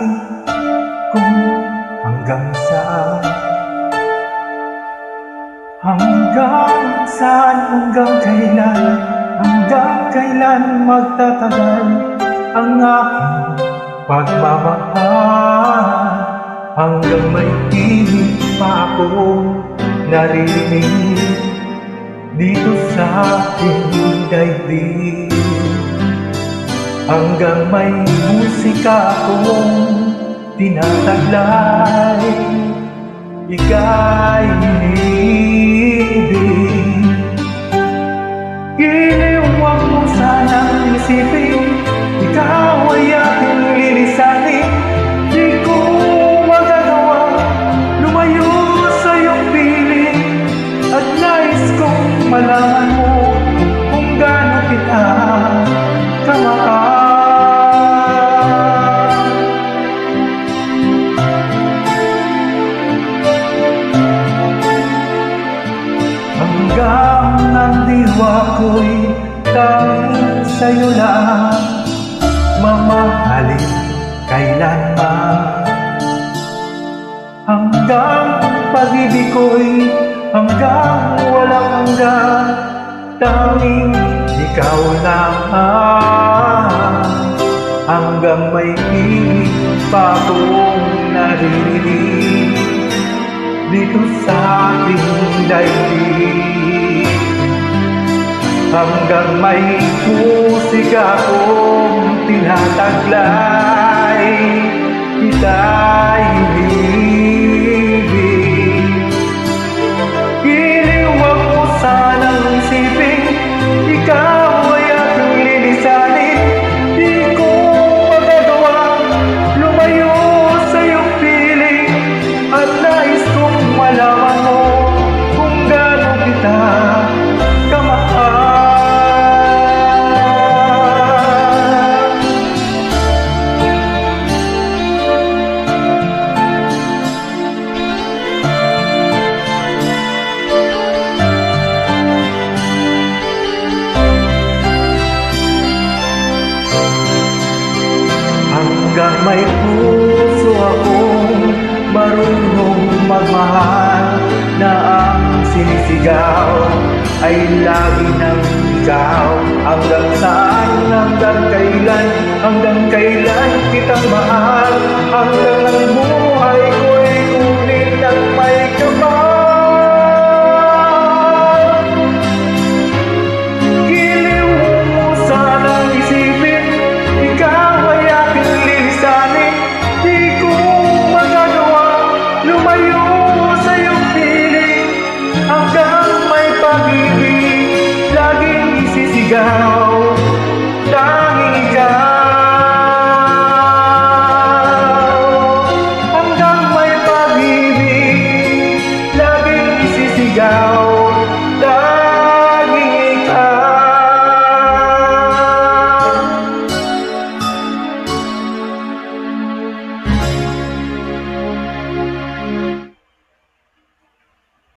isip kung hanggang saan, hanggang kailan magtatagal ang aking pagmamahal, hanggang may tinig pa akong naririnig dito sa aking daigdig, hanggang may musika akong tinataglay, ika'y inibig. Giliw, huwag mo sanang isipin, ikaw ay aking lilisanin. Di ko magagawa lumayo sa iyong piling, at nais kong malaman mo kung gaano kita kamahal. Hanggang ang diwa ko'y tanging sa'yo lang mamahalin kailanman, hanggang pag-ibig ko'y hanggang walang hanggan, tanging ikaw lang, hanggang may pinig pa akong naririnig dito sa aking daigdig, hanggang may musika akong tinataglay, kita'y inibig. Giliw, huwag mo sanang isipin, ikaw ay aking lilisanin. Di ko magagawa lumayo sa iyong piling, at nais kong malaman mo kung gaano kita kamahal. Hanggang may puso akong marunong magmahal, na ang sinisigaw ay lagi ng ikaw. Hanggang saan, hanggang kailan kitang mahal, hanggang ang buhay ko'y kunin ng may kapal. Giliw mo sanang isipin, ikaw ay aking lilisanin. Di ko magagawa lumayo sa iyong piling, hanggang may pag-ibig laging isisigaw.